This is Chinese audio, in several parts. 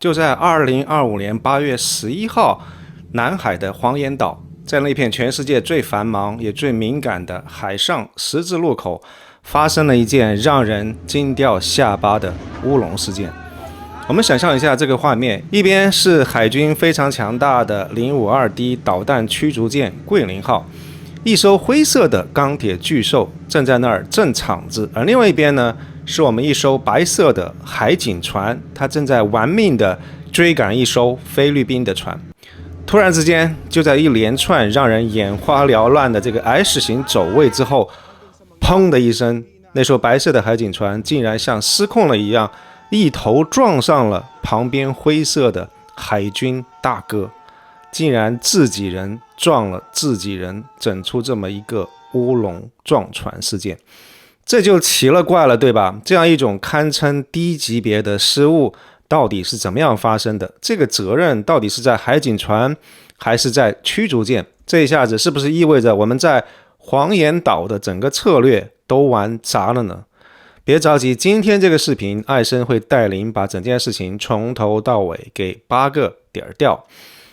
就在2025年8月11号，南海的黄岩岛，在那片全世界最繁忙也最敏感的海上十字路口，发生了一件让人惊掉下巴的乌龙事件。我们想象一下这个画面，一边是海军非常强大的052D 导弹驱逐舰桂林号，一艘灰色的钢铁巨兽正在那儿震场子，而另外一边呢，是我们一艘白色的海警船，它正在玩命的追赶一艘菲律宾的船。突然之间，就在一连串让人眼花缭乱的这个 S 型走位之后，砰的一声，那艘白色的海警船竟然像失控了一样，一头撞上了旁边灰色的海军大哥，竟然自己人撞了自己人，整出这么一个乌龙撞船事件。这就奇了怪了，对吧？这样一种堪称低级别的失误到底是怎么样发生的？这个责任到底是在海警船还是在驱逐舰？这一下子是不是意味着我们在黄岩岛的整个策略都玩砸了呢？别着急，今天这个视频艾森会带领把整件事情从头到尾给8个点掉。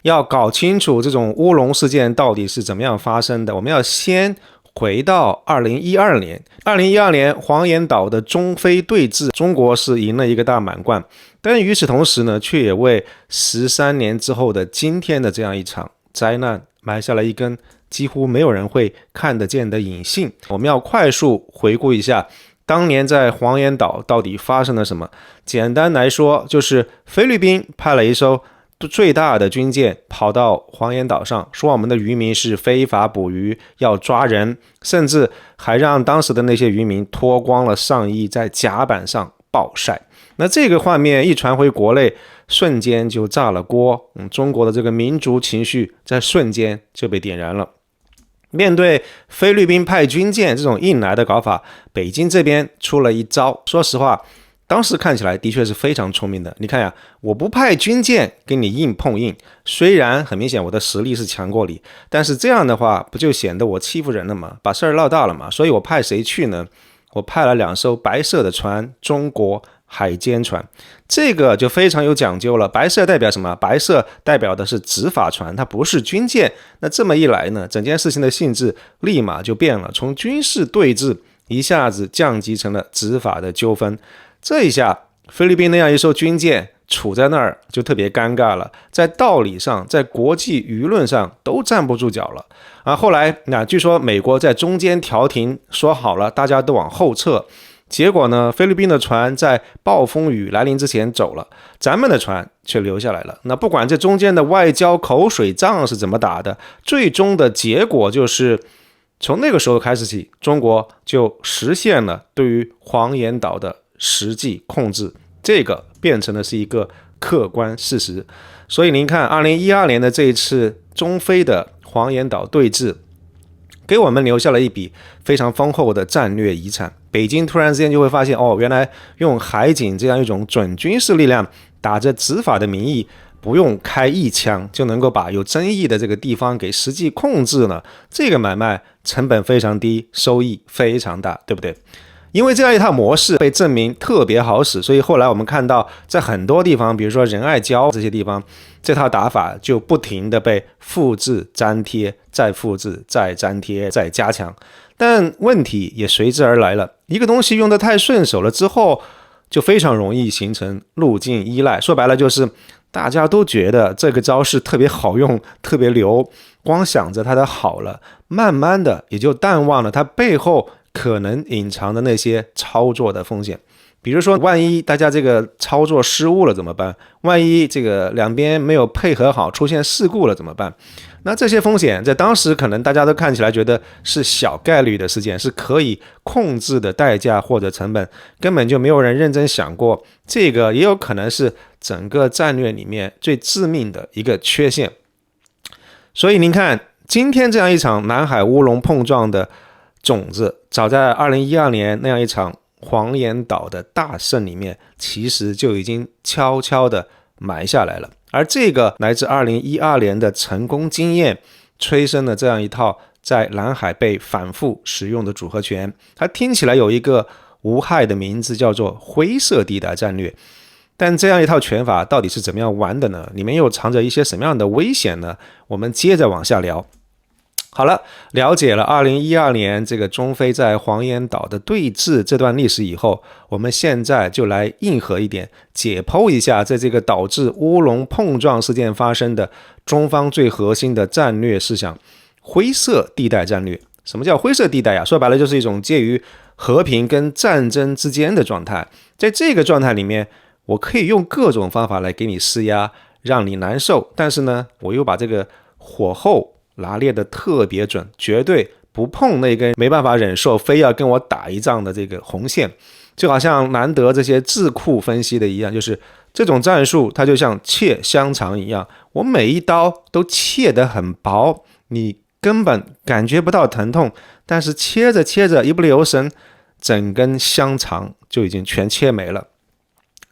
要搞清楚这种乌龙事件到底是怎么样发生的，我们要先回到2012年，2012年黄岩岛的中非对峙，中国是赢了一个大满贯，但与此同时呢，却也为13年之后的今天的这样一场灾难埋下了一根几乎没有人会看得见的隐性。我们要快速回顾一下当年在黄岩岛到底发生了什么。简单来说，就是菲律宾派了一艘最大的军舰跑到黄岩岛上，说我们的渔民是非法捕鱼，要抓人，甚至还让当时的那些渔民脱光了上衣在甲板上暴晒。那这个画面一传回国内，瞬间就炸了锅，中国的这个民族情绪在瞬间就被点燃了。面对菲律宾派军舰这种硬来的搞法，北京这边出了一招，说实话当时看起来的确是非常聪明的。你看呀，我不派军舰跟你硬碰硬，虽然很明显我的实力是强过你，但是这样的话不就显得我欺负人了吗？把事儿闹大了嘛。所以我派谁去呢？我派了2艘白色的船，中国海监船，这个就非常有讲究了。白色代表什么？白色代表的是执法船，它不是军舰。那这么一来呢，整件事情的性质立马就变了，从军事对峙一下子降级成了执法的纠纷。这一下菲律宾那样一艘军舰处在那儿就特别尴尬了，在道理上在国际舆论上都站不住脚了啊。后来据说美国在中间调停，说好了大家都往后撤，结果呢，菲律宾的船在暴风雨来临之前走了，咱们的船却留下来了。那不管这中间的外交口水仗是怎么打的，最终的结果就是从那个时候开始起，中国就实现了对于黄岩岛的实际控制，这个变成的是一个客观事实。所以您看2012年的这一次中非的黄岩岛对峙，给我们留下了一笔非常丰厚的战略遗产。北京突然之间就会发现，原来用海警这样一种准军事力量，打着执法的名义，不用开一枪就能够把有争议的这个地方给实际控制了。这个买卖成本非常低，收益非常大，对不对？因为这样一套模式被证明特别好使，所以后来我们看到在很多地方，比如说仁爱礁这些地方，这套打法就不停的被复制粘贴，再复制再粘贴再加强。但问题也随之而来了，一个东西用得太顺手了之后，就非常容易形成路径依赖。说白了就是大家都觉得这个招式特别好用，特别流，光想着它的好了，慢慢的也就淡忘了它背后可能隐藏的那些操作的风险。比如说万一大家这个操作失误了怎么办？万一这个两边没有配合好，出现事故了怎么办？那这些风险在当时可能大家都看起来觉得是小概率的事件，是可以控制的代价或者成本，根本就没有人认真想过，这个也有可能是整个战略里面最致命的一个缺陷。所以您看今天这样一场南海乌龙碰撞的种子，早在2012年那样一场黄岩岛的大胜里面，其实就已经悄悄的埋下来了。而这个来自2012年的成功经验，催生了这样一套在南海被反复使用的组合拳。它听起来有一个无害的名字，叫做灰色地带战略。但这样一套拳法到底是怎么样玩的呢？里面又藏着一些什么样的危险呢？我们接着往下聊。好了，了解了2012年这个中非在黄岩岛的对峙这段历史以后，我们现在就来硬核一点，解剖一下在这个导致乌龙碰撞事件发生的中方最核心的战略思想——灰色地带战略。什么叫灰色地带呀？说白了就是一种介于和平跟战争之间的状态。在这个状态里面，我可以用各种方法来给你施压，让你难受，但是呢，我又把这个火候拿捏的特别准，绝对不碰那根没办法忍受非要跟我打一仗的这个红线。就好像南德这些智库分析的一样，就是这种战术它就像切香肠一样，我每一刀都切得很薄，你根本感觉不到疼痛，但是切着切着一不留神，整根香肠就已经全切没了。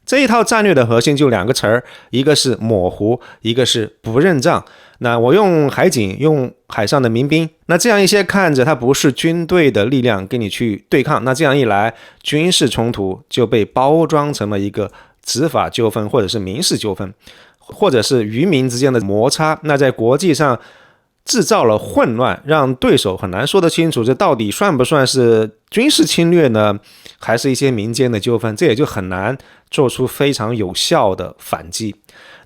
这一套战略的核心就两个词儿，一个是模糊，一个是不认账。那我用海警，用海上的民兵，那这样一些看着它不是军队的力量跟你去对抗，那这样一来，军事冲突就被包装成了一个执法纠纷，或者是民事纠纷，或者是渔民之间的摩擦。那在国际上制造了混乱，让对手很难说得清楚，这到底算不算是军事侵略呢？还是一些民间的纠纷？这也就很难做出非常有效的反击。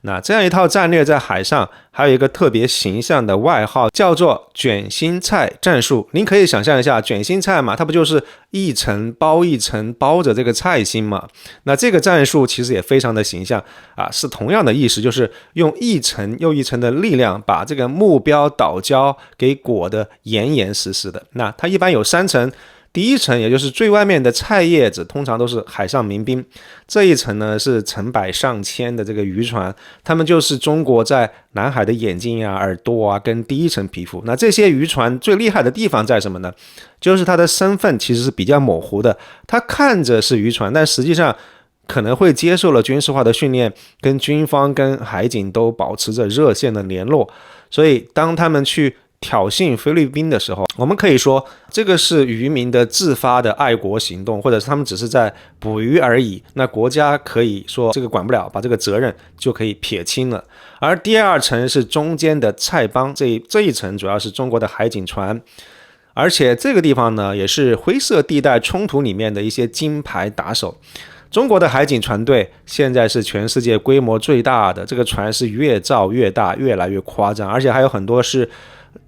那这样一套战略在海上还有一个特别形象的外号，叫做卷心菜战术。您可以想象一下，卷心菜嘛，它不就是一层包一层包着这个菜心嘛？那这个战术其实也非常的形象啊，是同样的意思，就是用一层又一层的力量把这个目标岛礁给裹得严严实实的。那它一般有3层。第一层也就是最外面的菜叶子，通常都是海上民兵。这一层呢是成百上千的这个渔船，他们就是中国在南海的眼睛啊、耳朵啊跟第一层皮肤。那这些渔船最厉害的地方在什么呢？就是它的身份其实是比较模糊的，它看着是渔船，但实际上可能会接受了军事化的训练，跟军方跟海警都保持着热线的联络。所以当他们去挑衅菲律宾的时候，我们可以说这个是渔民的自发的爱国行动，或者是他们只是在捕鱼而已。那国家可以说这个管不了，把这个责任就可以撇清了。而第二层是中间的菜帮，这一层主要是中国的海警船，而且这个地方呢也是灰色地带冲突里面的一些金牌打手。中国的海警船队现在是全世界规模最大的，这个船是越造越大，越来越夸张，而且还有很多是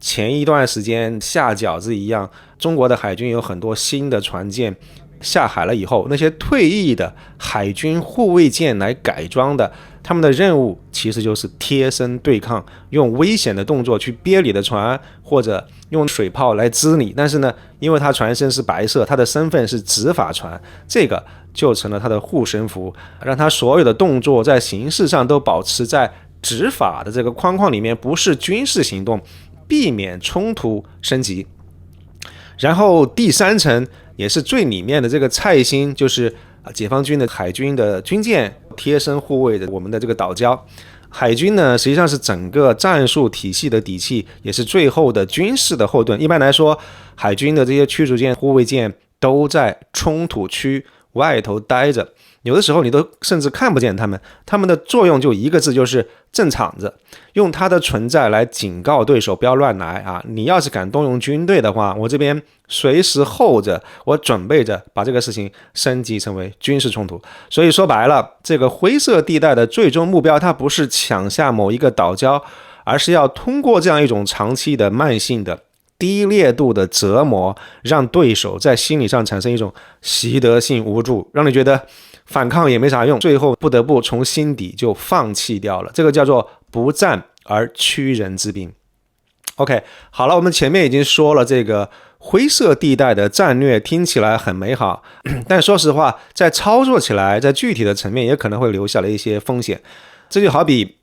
前一段时间下饺子一样，中国的海军有很多新的船舰下海了以后，那些退役的海军护卫舰来改装的，他们的任务其实就是贴身对抗，用危险的动作去憋你的船，或者用水炮来滋你。但是呢，因为他船身是白色，他的身份是执法船，这个就成了他的护身符，让他所有的动作在形式上都保持在执法的这个框框里面，不是军事行动，避免冲突升级。然后第3层也是最里面的这个菜心，就是解放军的海军的军舰贴身护卫的我们的这个岛礁。海军呢实际上是整个战术体系的底气，也是最后的军事的后盾。一般来说，海军的这些驱逐舰、护卫舰都在冲突区外头待着，有的时候你都甚至看不见他们，他们的作用就一个字，就是镇场子，用他的存在来警告对手不要乱来啊！你要是敢动用军队的话，我这边随时候着，我准备着把这个事情升级成为军事冲突。所以说白了，这个灰色地带的最终目标，它不是抢下某一个岛礁，而是要通过这样一种长期的慢性的低烈度的折磨，让对手在心理上产生一种习得性无助，让你觉得反抗也没啥用，最后不得不从心底就放弃掉了。这个叫做不战而屈人之兵。OK， 好了，我们前面已经说了，这个灰色地带的战略听起来很美好，但说实话，在操作起来，在具体的层面也可能会留下了一些风险。这就好比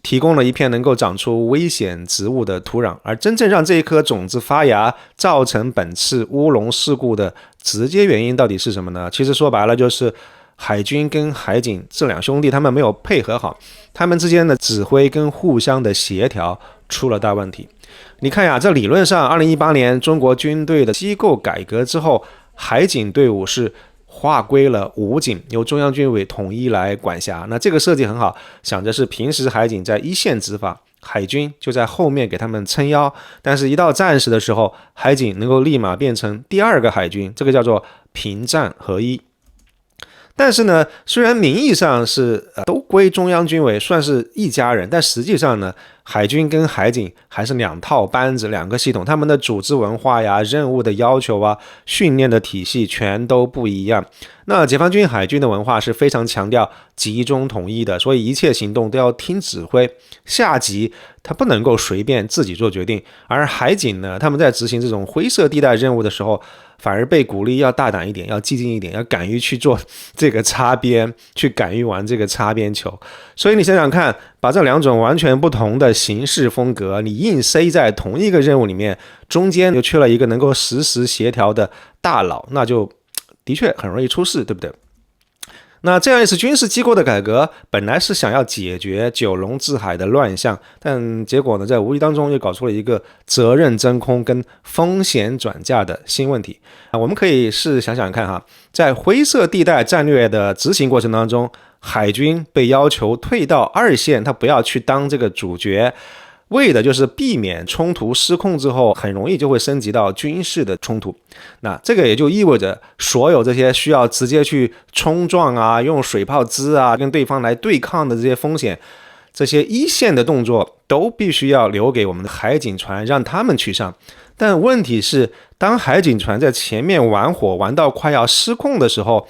提供了一片能够长出危险植物的土壤，而真正让这一颗种子发芽，造成本次乌龙事故的直接原因到底是什么呢？其实说白了就是海军跟海警这两兄弟他们没有配合好，他们之间的指挥跟互相的协调出了大问题。你看呀，这理论上2018年中国军队的机构改革之后，海警队伍是划归了武警，由中央军委统一来管辖。那这个设计很好，想着是平时海警在一线执法，海军就在后面给他们撑腰，但是一到战时的时候，海警能够立马变成第二个海军，这个叫做平战合一。但是呢，虽然名义上是都归中央军委，算是一家人，但实际上呢，海军跟海警还是两套班子，两个系统，他们的组织文化呀、任务的要求啊、训练的体系全都不一样。那解放军海军的文化是非常强调集中统一的，所以一切行动都要听指挥，下级他不能够随便自己做决定。而海警呢，他们在执行这种灰色地带任务的时候，反而被鼓励要大胆一点，要激进一点，要敢于去做这个擦边，去敢于玩这个擦边球。所以你想想看，把这两种完全不同的行事风格，你硬塞在同一个任务里面，中间就缺了一个能够实时协调的大佬，那就的确很容易出事，对不对？那这样一次军事机构的改革，本来是想要解决九龙治海的乱象，但结果呢，在无意当中又搞出了一个责任真空跟风险转嫁的新问题。我们可以是想想看哈，在灰色地带战略的执行过程当中，海军被要求退到二线，他不要去当这个主角，为的就是避免冲突失控之后很容易就会升级到军事的冲突。那这个也就意味着所有这些需要直接去冲撞啊、用水炮支啊、跟对方来对抗的这些风险，这些一线的动作都必须要留给我们的海警船，让他们去上。但问题是，当海警船在前面玩火玩到快要失控的时候，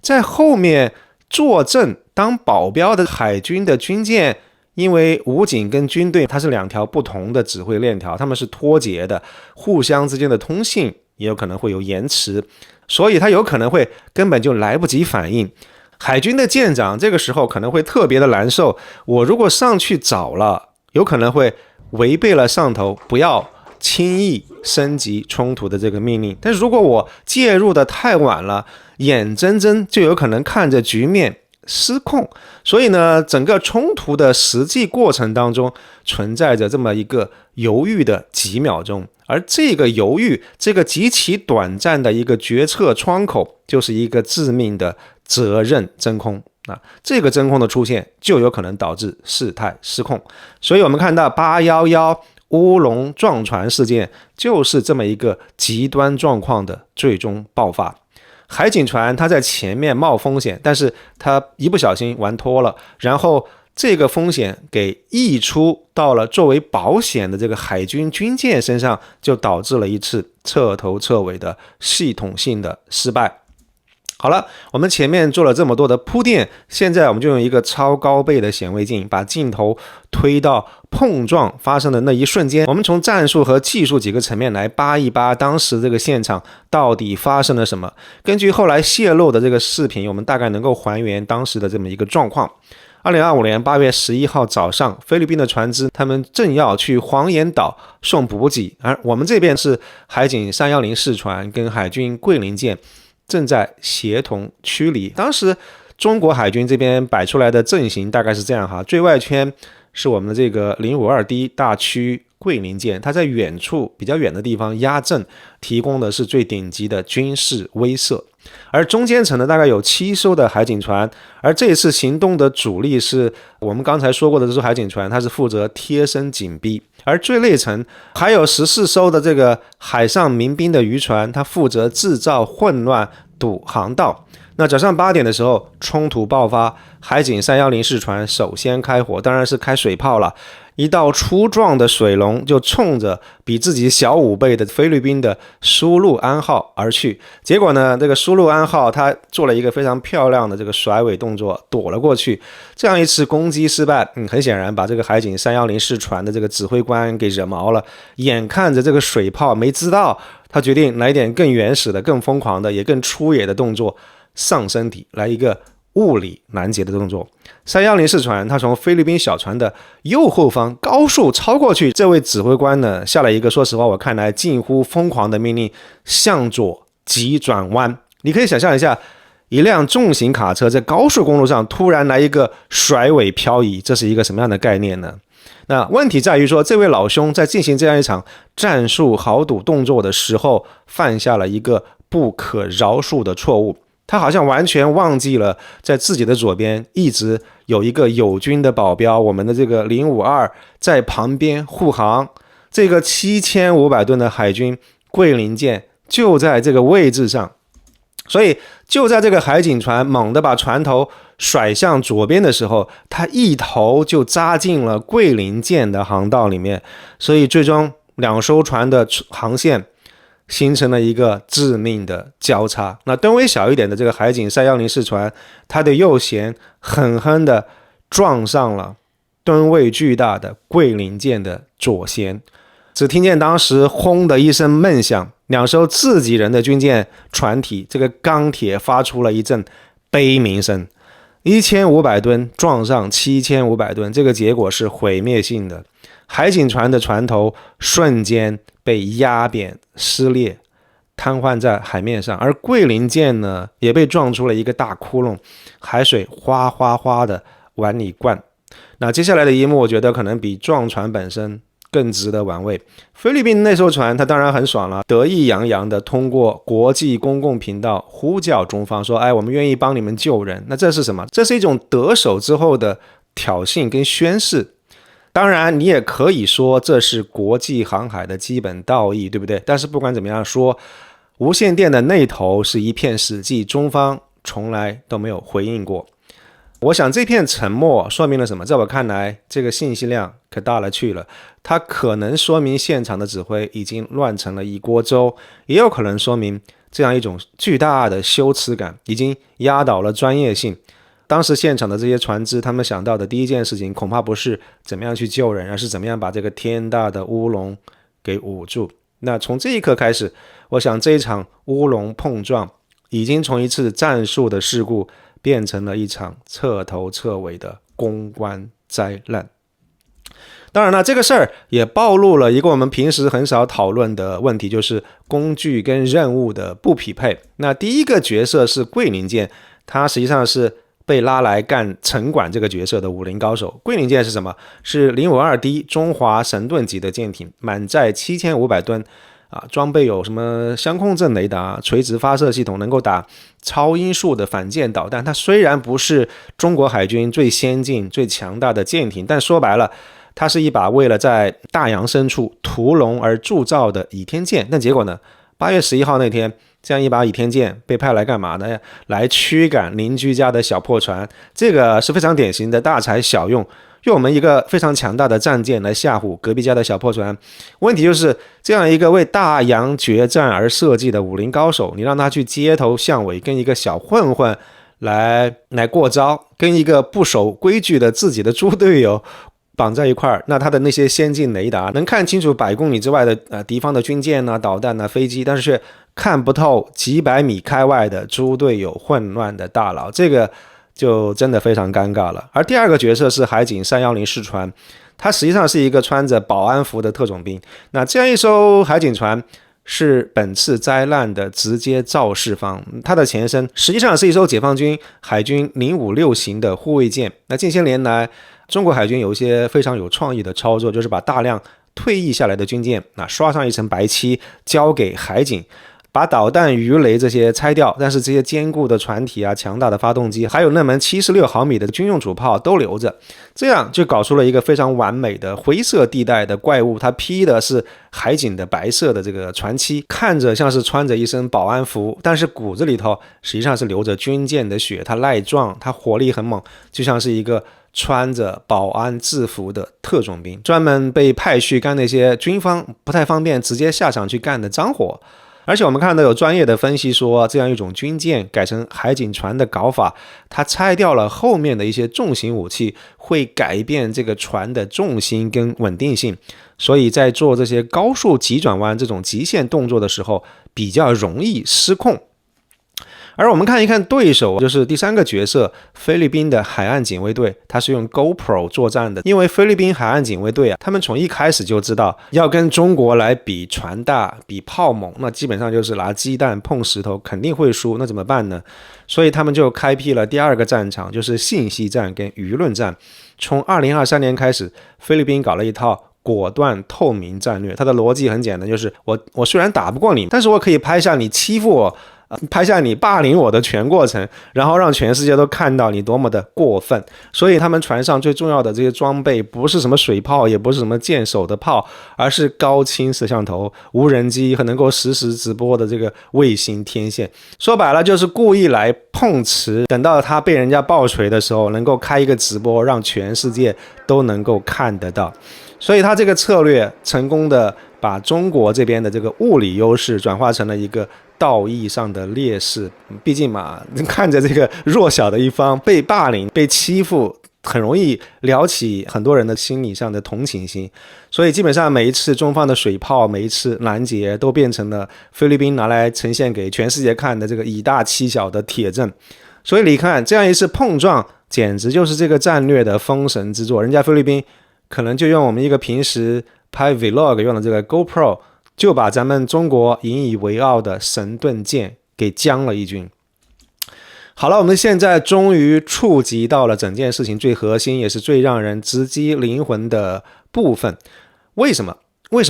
在后面坐镇当保镖的海军的军舰，因为武警跟军队它是两条不同的指挥链条，他们是脱节的，互相之间的通信也有可能会有延迟，所以它有可能会根本就来不及反应。海军的舰长这个时候可能会特别的难受，我如果上去早了，有可能会违背了上头不要轻易升级冲突的这个命令，但是如果我介入的太晚了，眼睁睁就有可能看着局面失控。所以呢，整个冲突的实际过程当中存在着这么一个犹豫的几秒钟，而这个犹豫，这个极其短暂的一个决策窗口，就是一个致命的责任真空。这个真空的出现就有可能导致事态失控。所以我们看到811乌龙撞船事件就是这么一个极端状况的最终爆发。海警船它在前面冒风险，但是它一不小心玩脱了，然后这个风险给溢出到了作为保险的这个海军军舰身上，就导致了一次彻头彻尾的系统性的失败。好了，我们前面做了这么多的铺垫，现在我们就用一个超高倍的显微镜把镜头推到碰撞发生的那一瞬间，我们从战术和技术几个层面来扒一扒当时这个现场到底发生了什么。根据后来泄露的这个视频，我们大概能够还原当时的这么一个状况。2025年8月11号早上，菲律宾的船只他们正要去黄岩岛送补给，而我们这边是海警310试船跟海军桂林舰正在协同驱离。当时中国海军这边摆出来的阵型大概是这样哈，最外圈是我们的这个 052D 大驱桂林舰，它在远处比较远的地方压阵，提供的是最顶级的军事威慑。而中间层呢，大概有7艘的海警船，而这次行动的主力是我们刚才说过的这艘海警船，它是负责贴身紧逼。而最内层还有14艘的这个海上民兵的渔船，它负责制造混乱、堵航道。那早上8点的时候，冲突爆发，海警310试船首先开火，当然是开水炮了。一道粗壮的水龙就冲着比自己小5倍的菲律宾的苏禄安号而去。结果呢，这个苏禄安号他做了一个非常漂亮的这个甩尾动作，躲了过去。这样一次攻击失败，很显然把这个海警310试船的这个指挥官给惹毛了。眼看着这个水炮没支到，他决定来点更原始的、更疯狂的、也更粗野的动作，上身体，来一个物理拦截的动作。310试船他从菲律宾小船的右后方高速超过去，这位指挥官呢下了一个说实话我看来近乎疯狂的命令，向左急转弯。你可以想象一下，一辆重型卡车在高速公路上突然来一个甩尾漂移，这是一个什么样的概念呢？那问题在于说，这位老兄在进行这样一场战术豪赌动作的时候，犯下了一个不可饶恕的错误。他好像完全忘记了在自己的左边一直有一个友军的保镖，我们的这个052在旁边护航。这个7500吨的海军桂林舰就在这个位置上，所以就在这个海警船猛地把船头甩向左边的时候，他一头就扎进了桂林舰的航道里面，所以最终两艘船的航线形成了一个致命的交叉。那吨位小一点的这个海警310式船，它的右舷狠狠地撞上了吨位巨大的桂林舰的左舷，只听见当时轰的一声闷响，两艘自己人的军舰船体，这个钢铁发出了一阵悲鸣声。1500吨撞上7500吨，这个结果是毁灭性的。海警船的船头瞬间被压扁撕裂，瘫痪在海面上，而桂林舰呢也被撞出了一个大窟窿，海水哗哗哗的往里灌。那接下来的一幕，我觉得可能比撞船本身更值得玩味。菲律宾那艘船它当然很爽了，得意洋洋的通过国际公共频道呼叫中方说，我们愿意帮你们救人。那这是什么？这是一种得手之后的挑衅跟宣示。当然你也可以说这是国际航海的基本道义，对不对？但是不管怎么样说，无线电的那头是一片死寂，中方从来都没有回应过。我想这片沉默说明了什么？在我看来，这个信息量可大了去了。它可能说明现场的指挥已经乱成了一锅粥，也有可能说明这样一种巨大的羞耻感已经压倒了专业性。当时现场的这些船只，他们想到的第一件事情恐怕不是怎么样去救人，而是怎么样把这个天大的乌龙给捂住。那从这一刻开始，我想这一场乌龙碰撞已经从一次战术的事故变成了一场彻头彻尾的公关灾难。当然了，这个事儿也暴露了一个我们平时很少讨论的问题，就是工具跟任务的不匹配。那第一个角色是桂林舰，它实际上是被拉来干城管这个角色的武林高手。桂林舰是什么？是 052D 中华神盾级的舰艇，满载7500吨装备有什么相控阵雷达、垂直发射系统，能够打超音速的反舰导弹。它虽然不是中国海军最先进最强大的舰艇，但说白了它是一把为了在大洋深处屠龙而铸造的倚天剑。但结果呢，8月11号那天，这样一把倚天剑被派来干嘛呢？来驱赶邻居家的小破船。这个是非常典型的大材小用，用我们一个非常强大的战舰来吓唬隔壁家的小破船。问题就是这样一个为大洋决战而设计的武林高手，你让他去街头巷尾跟一个小混混来过招，跟一个不守规矩的自己的猪队友绑在一块儿，那他的那些先进雷达能看清楚100公里之外的敌方的军舰导弹飞机，但是却看不透几百米开外的猪队友混乱的大佬，这个就真的非常尴尬了。而第二个角色是海警310式船，它实际上是一个穿着保安服的特种兵。那这样一艘海警船是本次灾难的直接肇事方，它的前身实际上是一艘解放军海军056型的护卫舰。那近些年来，中国海军有一些非常有创意的操作，就是把大量退役下来的军舰刷上一层白漆，交给海警，把导弹、鱼雷这些拆掉，但是这些坚固的船体强大的发动机，还有那门76毫米的军用主炮都留着，这样就搞出了一个非常完美的灰色地带的怪物。它披的是海警的白色的这个船漆，看着像是穿着一身保安服，但是骨子里头实际上是流着军舰的血。它耐撞，它火力很猛，就像是一个穿着保安制服的特种兵，专门被派去干那些军方不太方便直接下场去干的脏活。而且我们看到有专业的分析说，这样一种军舰改成海警船的搞法，它拆掉了后面的一些重型武器，会改变这个船的重心跟稳定性，所以在做这些高速急转弯这种极限动作的时候比较容易失控。而我们看一看对手，就是第三个角色菲律宾的海岸警卫队，他是用 GoPro 作战的。因为菲律宾海岸警卫队他们从一开始就知道要跟中国来比船大比炮猛，那基本上就是拿鸡蛋碰石头，肯定会输，那怎么办呢？所以他们就开辟了第二个战场，就是信息战跟舆论战。从2023年开始，菲律宾搞了一套果断透明战略，它的逻辑很简单，就是我虽然打不过你，但是我可以拍下你欺负我拍下你霸凌我的全过程，然后让全世界都看到你多么的过分。所以他们船上最重要的这些装备不是什么水炮，也不是什么舰手的炮，而是高清摄像头、无人机和能够实时直播的这个卫星天线。说白了就是故意来碰瓷，等到他被人家爆锤的时候，能够开一个直播，让全世界都能够看得到。所以他这个策略成功的把中国这边的这个物理优势转化成了一个道义上的劣势。毕竟嘛，看着这个弱小的一方被霸凌、被欺负，很容易撩起很多人的心理上的同情心。所以基本上每一次中方的水炮，每一次拦截，都变成了菲律宾拿来呈现给全世界看的这个以大欺小的铁证。所以你看，这样一次碰撞简直就是这个战略的封神之作。人家菲律宾可能就用我们一个平时拍 vlog 用的这个 GoPro， 就把咱们中国引以为傲的神盾舰给将了一军。好了，我们现在终于触及到了整件事情最核心，也是最让人直击灵魂的部分。为什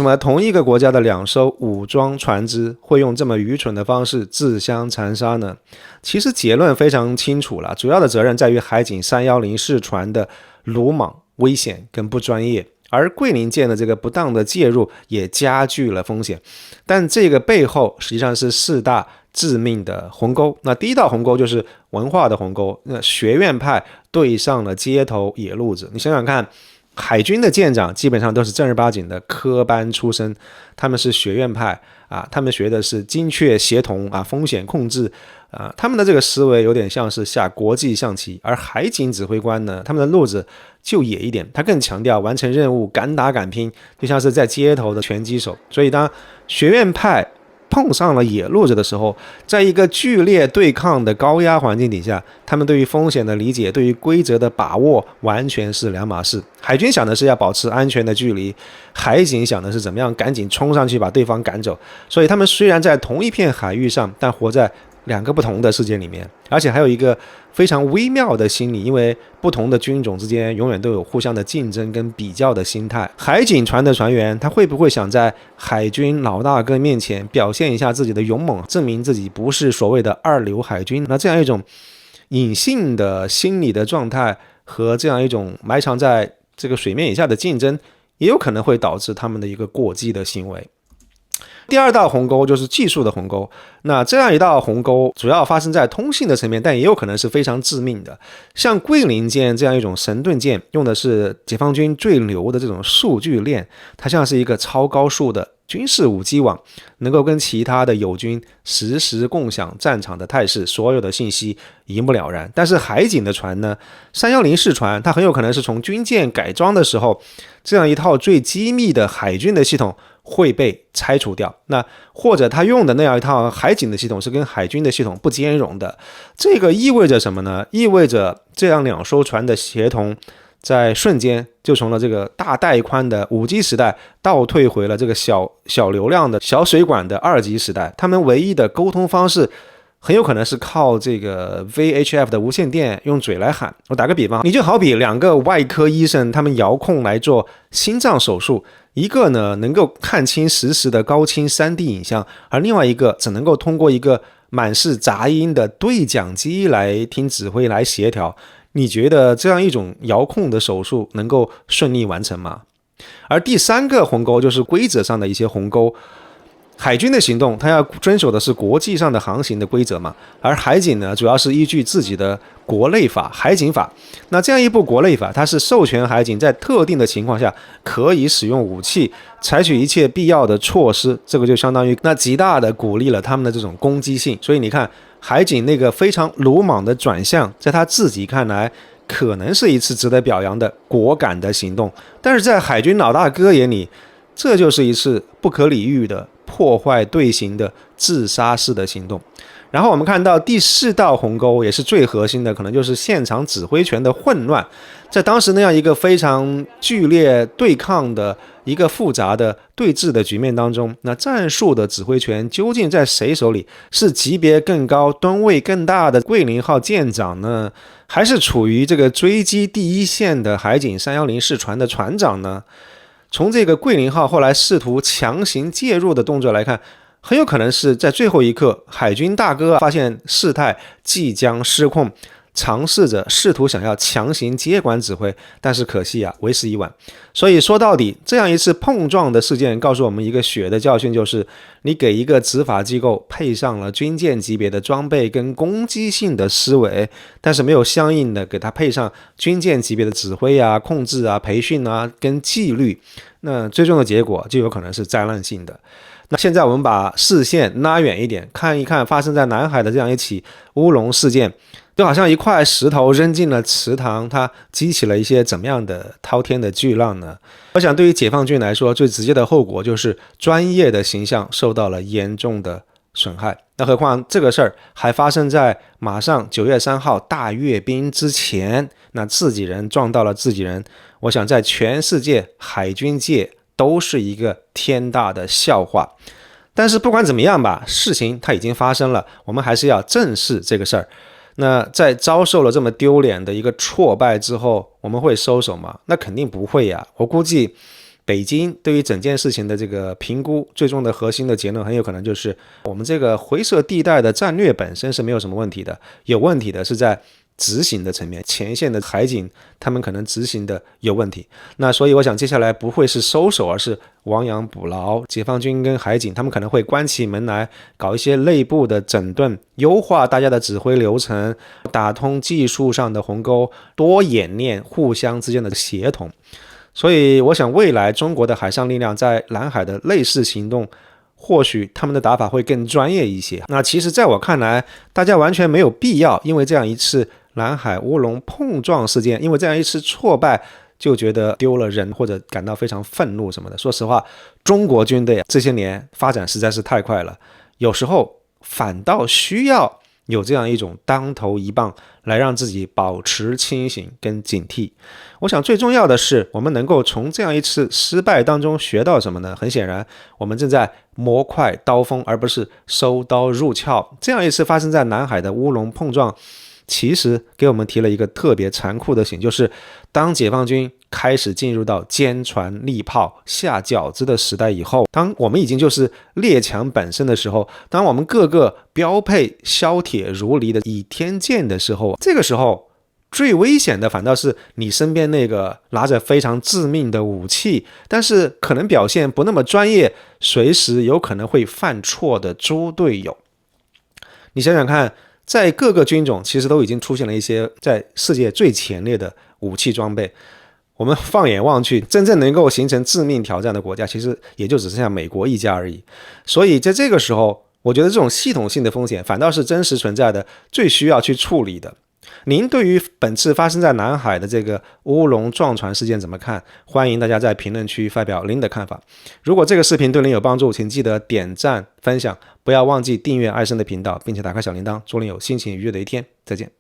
么同一个国家的2艘武装船只会用这么愚蠢的方式自相残杀呢？其实结论非常清楚了，主要的责任在于海警310式船的鲁莽、危险跟不专业，而桂林舰的这个不当的介入也加剧了风险。但这个背后实际上是4大致命的鸿沟。那第一道鸿沟就是文化的鸿沟，那学院派对上了街头野路子。你想想看，海军的舰长基本上都是正儿八经的科班出身，他们是学院派啊，他们学的是精确协同啊，风险控制啊，他们的这个思维有点像是下国际象棋。而海警指挥官呢，他们的路子就野一点，他更强调完成任务，敢打敢拼，就像是在街头的拳击手。所以当学院派碰上了野路子的时候，在一个剧烈对抗的高压环境底下，他们对于风险的理解，对于规则的把握完全是两码事。海军想的是要保持安全的距离，海警想的是怎么样赶紧冲上去把对方赶走。所以他们虽然在同一片海域上，但活在2个不同的世界里面。而且还有一个非常微妙的心理，因为不同的军种之间永远都有互相的竞争跟比较的心态。海警船的船员他会不会想在海军老大哥面前表现一下自己的勇猛，证明自己不是所谓的2流海军？那这样一种隐性的心理的状态和这样一种埋藏在这个水面以下的竞争，也有可能会导致他们的一个过激的行为。第2道鸿沟就是技术的鸿沟。那这样一道鸿沟主要发生在通信的层面，但也有可能是非常致命的。像桂林舰这样一种神盾舰，用的是解放军最牛的这种数据链，它像是一个超高速的军事五 G 网，能够跟其他的友军实时共享战场的态势，所有的信息一目了然。但是海警的船呢，310式船，它很有可能是从军舰改装的时候，这样一套最机密的海军的系统会被拆除掉，那或者他用的那样一套海警的系统是跟海军的系统不兼容的。这个意味着什么呢？意味着这样2艘船的协同在瞬间就从了这个大带宽的5G 时代倒退回了这个小流量的小水管的2G 时代。他们唯一的沟通方式很有可能是靠这个 VHF 的无线电用嘴来喊。我打个比方，你就好比2个外科医生，他们遥控来做心脏手术，一个呢能够看清实时的高清 3D 影像，而另外一个只能够通过一个满是杂音的对讲机来听指挥来协调。你觉得这样一种遥控的手术能够顺利完成吗？而第3个鸿沟就是规则上的一些鸿沟。海军的行动，它要遵守的是国际上的航行的规则嘛，而海警呢，主要是依据自己的国内法、海警法。那这样一部国内法，它是授权海警在特定的情况下可以使用武器，采取一切必要的措施，这个就相当于那极大的鼓励了他们的这种攻击性。所以你看，海警那个非常鲁莽的转向，在他自己看来，可能是一次值得表扬的果敢的行动，但是在海军老大哥眼里，这就是一次不可理喻的破坏队形的自杀式的行动。然后我们看到第4道鸿沟，也是最核心的，可能就是现场指挥权的混乱。在当时那样一个非常剧烈对抗的一个复杂的对峙的局面当中，那战术的指挥权究竟在谁手里？是级别更高、吨位更大的桂林号舰长呢，还是处于这个追击第一线的海警310式船的船长呢？从这个桂林号后来试图强行介入的动作来看，很有可能是在最后一刻，海军大哥发现事态即将失控，试图想要强行接管指挥，但是可惜为时已晚。所以说到底，这样一次碰撞的事件告诉我们一个血的教训，就是你给一个执法机构配上了军舰级别的装备跟攻击性的思维，但是没有相应的给它配上军舰级别的指挥控制培训跟纪律，那最终的结果就有可能是灾难性的。那现在我们把视线拉远一点，看一看发生在南海的这样一起乌龙事件，就好像一块石头扔进了池塘，它激起了一些怎么样的滔天的巨浪呢？我想对于解放军来说，最直接的后果就是专业的形象受到了严重的损害。那何况这个事儿还发生在马上9月3号大阅兵之前，那自己人撞到了自己人，我想在全世界海军界都是一个天大的笑话。但是不管怎么样吧，事情它已经发生了，我们还是要正视这个事儿。那在遭受了这么丢脸的一个挫败之后，我们会收手吗？那肯定不会呀。我估计北京对于整件事情的这个评估，最终的核心的结论很有可能就是我们这个灰色地带的战略本身是没有什么问题的，有问题的是在执行的层面，前线的海警他们可能执行的有问题。那所以我想接下来不会是收手，而是亡羊补牢。解放军跟海警他们可能会关起门来搞一些内部的整顿，优化大家的指挥流程，打通技术上的鸿沟，多演练互相之间的协同。所以我想未来中国的海上力量在南海的类似行动，或许他们的打法会更专业一些。那其实在我看来，大家完全没有必要因为这样一次南海乌龙碰撞事件，因为这样一次挫败就觉得丢了人或者感到非常愤怒什么的。说实话，中国军队这些年发展实在是太快了，有时候反倒需要有这样一种当头一棒来让自己保持清醒跟警惕。我想最重要的是，我们能够从这样一次失败当中学到什么呢？很显然，我们正在磨快刀锋，而不是收刀入鞘。这样一次发生在南海的乌龙碰撞，其实给我们提了一个特别残酷的醒，就是当解放军开始进入到坚船利炮下饺子的时代以后，当我们已经就是列强本身的时候，当我们各个标配削铁如泥的倚天剑的时候，这个时候最危险的反倒是你身边那个拿着非常致命的武器，但是可能表现不那么专业，随时有可能会犯错的猪队友。你想想看，在各个军种其实都已经出现了一些在世界最前列的武器装备，我们放眼望去，真正能够形成致命挑战的国家其实也就只剩下美国一家而已。所以在这个时候，我觉得这种系统性的风险反倒是真实存在的，最需要去处理的。您对于本次发生在南海的这个乌龙撞船事件怎么看？欢迎大家在评论区发表您的看法。如果这个视频对您有帮助，请记得点赞分享，不要忘记订阅艾森的频道，并且打开小铃铛，祝您有心情愉悦的一天。再见。